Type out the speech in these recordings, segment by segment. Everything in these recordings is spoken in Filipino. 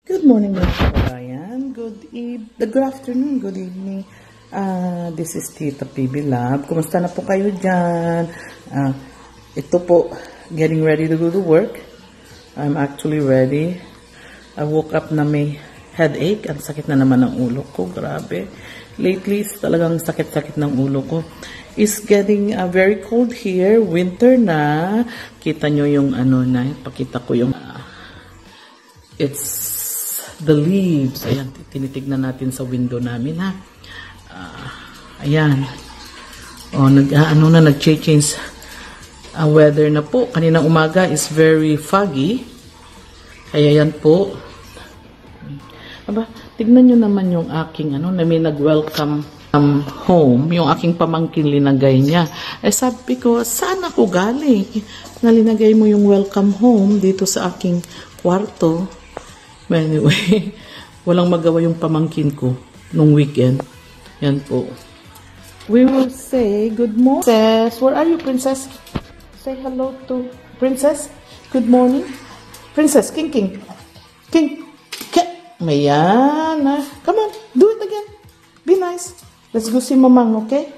Good morning, mga kababayan. Good afternoon, good evening. This is Tita PB Lab. Kumusta na po kayo dyan? Ito po, getting ready to go to work. I'm actually ready. I woke up na may headache. Ang sakit na naman ng ulo ko. Grabe. Lately, talagang sakit-sakit ng ulo ko. It's getting very cold here. Winter na. Kita nyo yung pakita ko yung it's the leaves. Ayan, tinitignan natin sa window namin, ha. Ayan. Nag-change weather na po. Kaninang umaga is very foggy. Kaya yan po. Aba, tignan nyo naman yung aking, na may nag-welcome home. Yung aking pamangkin linagay niya. Sabi ko, saan ako galing? Nalinagay mo yung welcome home dito sa aking kwarto. But anyway, walang magawa yung pamangkin ko nung weekend. Yan po. We will say good morning. Princess, where are you, Princess? Say hello to Princess. Good morning. Princess, King. Ayan. Come on, do it again. Be nice. Let's go see Mamang, okay?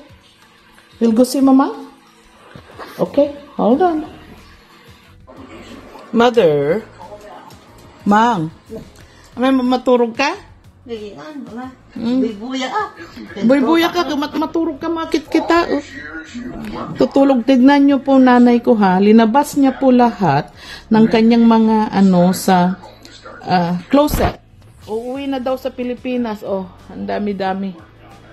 We'll go see Mamang. Okay, hold on. Mother. Mang, may maturog ka? Buy-buya ka, maturog ka, makit kita. Tutulog, tignan nyo po nanay ko, ha. Linabas niya po lahat ng kanyang mga sa closet. Uuwi na daw sa Pilipinas. Ang dami-dami.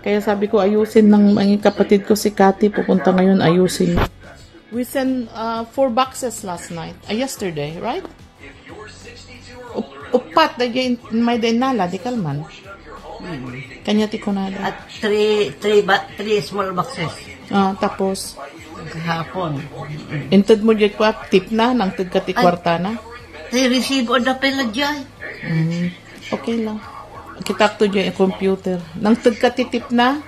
Kaya sabi ko, ayusin ng kapatid ko si Cathy. Pupunta ngayon, ayusin. We sent 4 boxes last night. Yesterday, right? Upat, may dinala, di kalman. Kanya ti ko nala. At 3 small boxes. Tapos? Kahapon. Intad mo dyan ko, tip na, nang tagkati kwarta na? Resibo na pala dyan. Okay lang. Kitak to dyan yung computer. Nang tagkati tip na?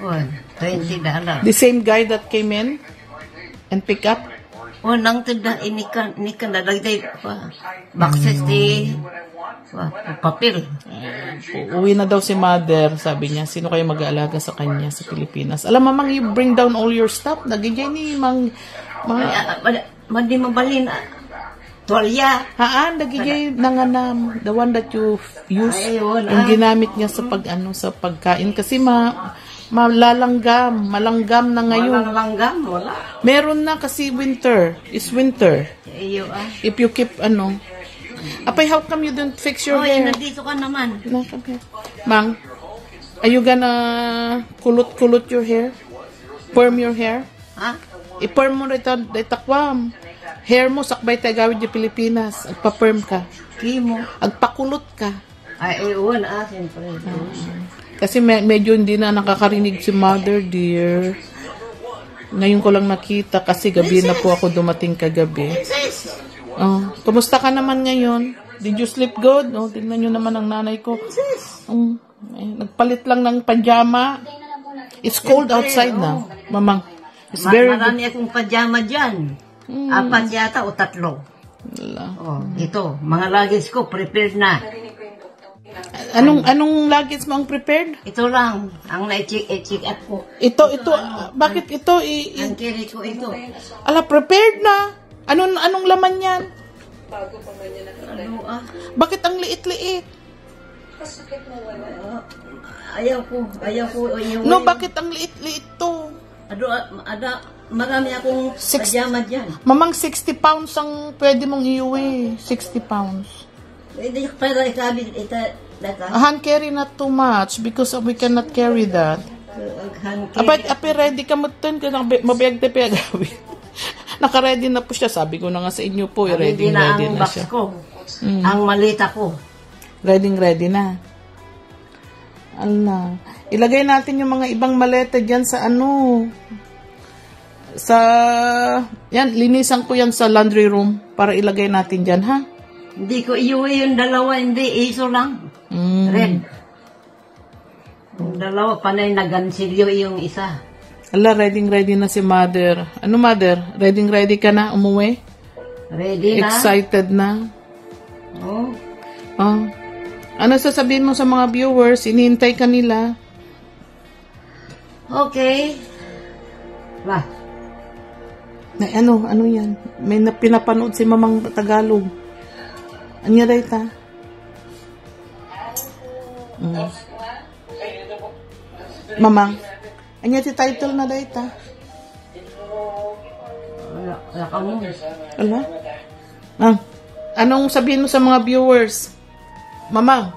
$20. The same guy that came in and pick up? Nang tada, inikan na dagday pa. Boxes di papel. Uwi na daw si mother, sabi niya. Sino kayo mag-aalaga sa kanya sa Pilipinas? Alam, mamang, you bring down all your stuff. Nagigay ni Madi mabalin. Tuwalya. Nagigay nanganam. The one that you use. Yung ginamit niya sa sa pagkain. Kasi malanggam na ngayon. Malanggam, wala. Meron na kasi winter. It's winter. If you keep Apay, how come you don't fix your hair? Nandito ka naman. Mang, are you gonna kulot your hair? Perm your hair? I-perm mo rito, takwam. Hair mo, sakbay tayo gawin di Pilipinas. Agpa-perm ka. Kimo. Agpakulot ka. Siyempre. Kasi medyo hindi na nakakarinig si mother, dear. Ngayon ko lang nakita kasi gabi na po ako dumating kagabi. Kumusta ka naman ngayon? Did you sleep good? Tignan nyo naman ang nanay ko. Nagpalit lang ng pajama. It's cold outside na, mamang. It's very marami akong pajama dyan. 4 yata o 3. Ito, mga luggage ko prepared na. Anong luggage mo ang prepared? Ito lang, ang na-check up ko. Ito, bakit ito? Ang carry ko ito. Prepared na. Anong laman yan? Bago pa man yan Bakit ang liit-liit? Kasakit na wala. Ayaw ko. Bakit ang liit-liit to? Marami akong pajama dyan. Mamang 60 pounds ang pwede mong iuwi. 60 pounds. Hindi para ikabil hand carry not too much because we cannot carry that. Apay ready ka mo ten ka mabiyag te gawin. Naka-ready na po siya. Sabi ko na nga sa inyo po, ready na siya. Ko. Ang malita ko. Ready na. Ilagay natin yung mga ibang maleta diyan sa yan, linisan ko yan sa laundry room para ilagay natin diyan, ha? Hindi ko iuwi yung 2, hindi, iso lang. Red. Yung 2, panay nagansilyo yung isa. Ready na si mother. Mother? Ready ka na umuwi? Ready na. Excited na? Oh. Ano sasabihin mo sa mga viewers? Inihintay ka nila. Okay. Ba? Ano yan? May pinapanood si Mamang Tagalog. Anya dayta? Mamang, anya ti title na dayta? Wala ka mo. Ala? Anong sabihin mo sa mga viewers? Mamang,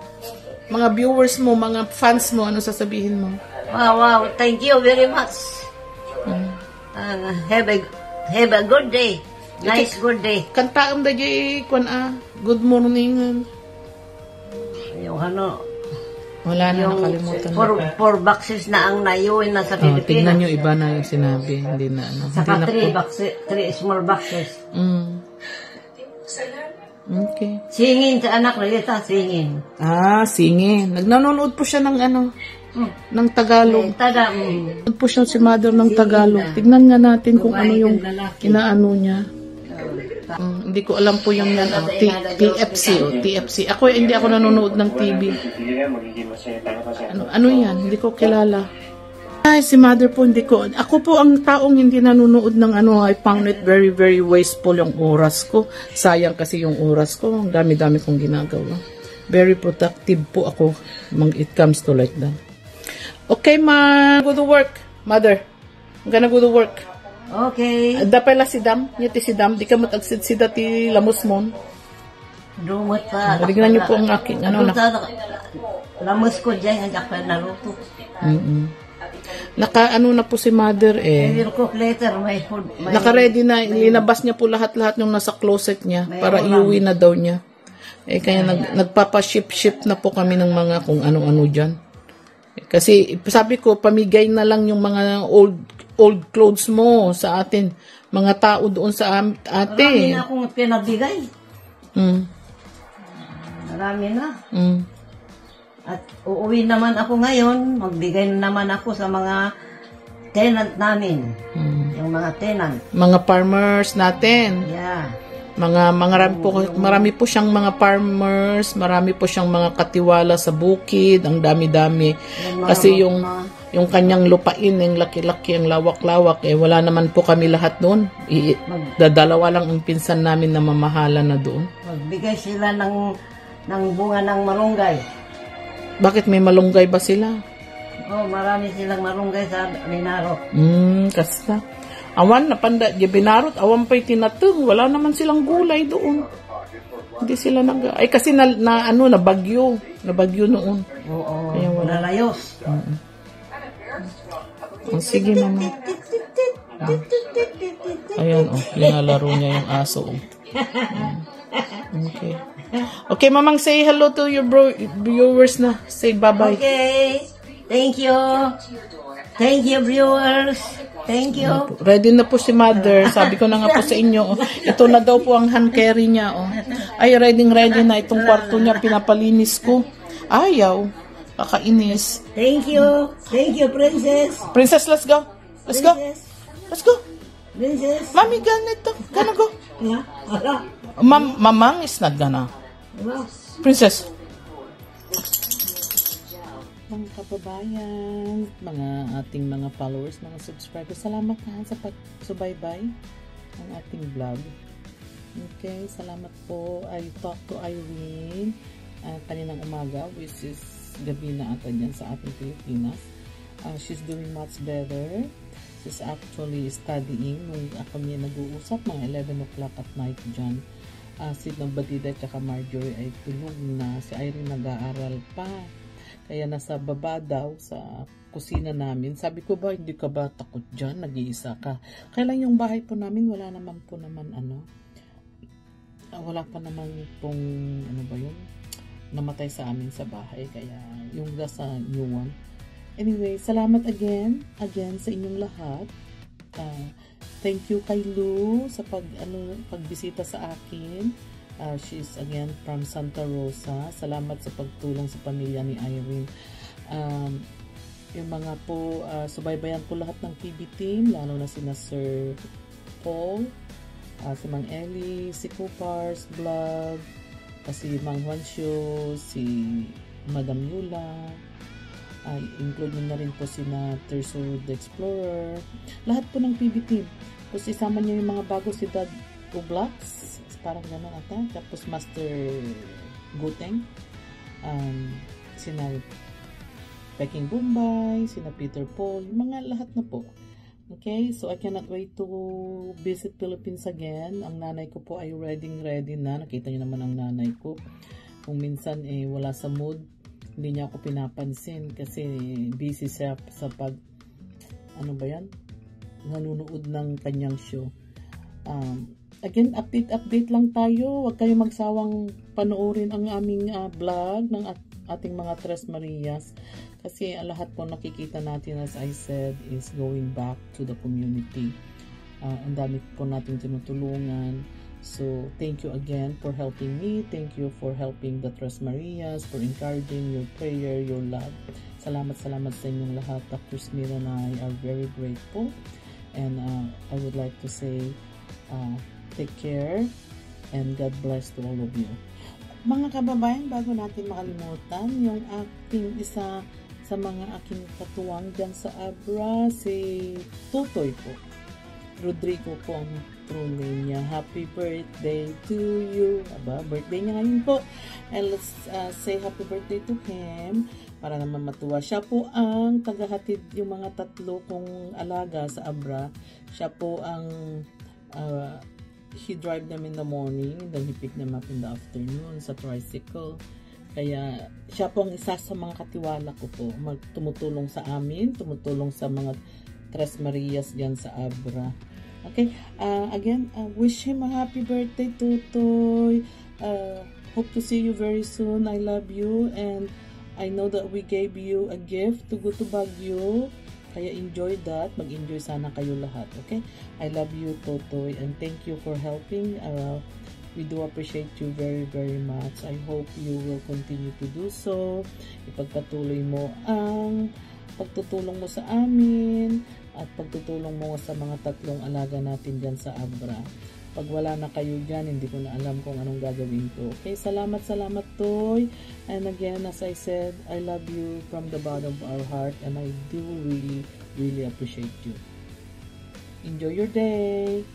mga viewers mo, mga fans mo, ano sasabihin mo? Wow, thank you very much. Have a good day. Nice good day. Kantaam da jay good morning. Yung ano, wala na, yung nakalimutan na. 4 boxes na ang nayuin na sa Pilipinas. Tignan nyo, iba na yung sinabi. Hindi na, Saka hindi na 3 small boxes. Okay. Singin sa anak na ito, singin. Singin. Nagnanonood po siya ng ng Tagalog. Nanonood po siya si mother ng Tagalog. Tignan nga natin kung ano yung inaano niya. Hindi ko alam po yung yan. TFC. TFC. Hindi ako nanonood ng TV. Ano yan? Hindi ko kilala. Ay, si mother po, hindi ko. Ako po ang taong hindi nanonood ng I found it very, very wasteful yung oras ko. Sayang kasi yung oras ko. Ang dami-dami kong ginagawa. Very productive po ako when it comes to like that. Okay, go to work. Mother, I'm gonna go to work. Okay. Dapela si Dam. Nyati si Dam. Di ka matagsid si dati lamos mon. Dumot pa. Tignan niyo po ang aking Lamos ko dyan. Ang ako naluto. Na po si mother Will cook later. May food. Naka-ready na. Linabas niya po lahat-lahat yung nasa closet niya. Para iuwi na daw niya. Kaya nagpapa-ship na po kami ng mga kung ano-ano dyan. Kasi sabi ko, pamigay na lang yung mga old clothes mo sa atin. Mga tao doon sa ate. Marami na akong pinabigay. Marami na. At uuwi naman ako ngayon. Magbigay naman ako sa mga tenant namin. Yung mga tenant. Mga farmers natin. Yeah. Marami po siyang mga farmers, marami po siyang mga katiwala sa bukid, ang dami-dami. Kasi yung kanyang lupain, yung laki-laki, ang lawak-lawak, wala naman po kami lahat doon. Dadalawa lang ang pinsan namin na mamahala na doon. Magbigay sila ng bunga ng malunggay. Bakit may malunggay ba sila? Marami silang malunggay sa Minaro. Kasta. Awan, napanda, binarot, awan pa'y tinatong, wala naman silang gulay doon. Hindi sila kasi nabagyo noon. Oo, kaya nalayos. Sige, mama. Ayan, linalaro niya yung aso. Okay. Okay, mamang, say hello to your viewers na. Say bye-bye. Okay, thank you. Thank you, viewers. Thank you. Ready na po si mother. Sabi ko na nga po sa inyo. Ito na daw po ang hand carry niya. Ay, ready na. Itong kwarto niya, pinapalinis ko. Ayaw. Kakainis. Thank you. Thank you, princess. Princess, let's go. Let's go. Let's go. Princess. Mami, ganito. Gonna go. Mamang is not gonna. Princess. Mga kababayan, mga ating mga followers, mga subscribers, salamat na sa pagsubaybay ng ating vlog. Okay, salamat po. I talked to Irene kaninang umaga, which is gabi na ata dyan sa ating Pilipinas. She's doing much better. She's actually studying. Nung kami nag-uusap, mga 11 o'clock at night dyan. Si Batida at Marjorie ay tulog na. Si Irene nag-aaral pa. Kaya nasa baba daw sa kusina namin. Sabi ko ba, hindi ka ba takot dyan? Nag-iisa ka. Kailan yung bahay po namin, wala naman po naman wala pa naman pong namatay sa amin sa bahay. Kaya yung sa new one. Anyway, salamat again sa inyong lahat. Thank you kay Lou sa pagbisita sa akin. She's again from Santa Rosa. Salamat sa pagtulong sa pamilya ni Irene. Yung mga po, subaybayan po lahat ng TV team, lalo na sina Sir Paul, si Mang Ellie, si Kupars Vlog, si Mang Juancio, si Madam Yula, include nyo na rin po sina Terso the Explorer, lahat po ng PB team. Tapos isama nyo yung mga bago, si Dad Ublax, parang gano'n ata, tapos Master Guteng, sina Peking Bombay, sina Peter Paul, yung mga lahat na po. Okay, so I cannot wait to visit Philippines again. Ang nanay ko po ay ready na. Nakita niyo naman ang nanay ko. Kung minsan wala sa mood, hindi niya ako pinapansin kasi busy siya sa pag, ano ba yan? Nanonood ng kanyang show. Again, update lang tayo. Huwag kayong magsawang panoorin ang aming vlog ng ating mga Tres Marias. Kasi lahat po nakikita natin, as I said, is going back to the community. Ang dami po natin tinutulungan. So, thank you again for helping me. Thank you for helping the Tres Marias, for encouraging your prayer, your love. Salamat sa inyong lahat. Dr. Smira and I are very grateful. And I would like to say, take care and God bless to all of you. Mga kababayan, bago natin makalimutan, yung aking isa sa mga aking katuwang dyan sa Abra, si Tutoy po. Rodrigo po ang true name niya. Happy birthday to you. Aba, birthday niya ngayon po. And let's say happy birthday to him para naman matuwa. Siya po ang tagahatid yung mga tatlo kong alaga sa Abra. Siya po ang he drive them in the morning, then he pick them up in the afternoon sa tricycle. Kaya siya po ang isa sa mga katiwala ko po. Tumutulong sa amin, tumutulong sa mga Tres Marias dyan sa Abra. Okay, again, wish him a happy birthday, Tutoy. Hope to see you very soon. I love you, and I know that we gave you a gift to go to Baguio. Kaya enjoy that. Mag-enjoy sana kayo lahat. Okay, I love you, Tutoy, and thank you for helping. We do appreciate you very, very much. I hope you will continue to do so. Ipagpatuloy mo ang pagtutulong mo sa amin at pagtutulong mo sa mga tatlong alaga natin dyan sa Abra. Pag wala na kayo dyan, hindi ko na alam kung anong gagawin ko. Okay, salamat, Toy. And again, as I said, I love you from the bottom of our heart, and I do really, really appreciate you. Enjoy your day.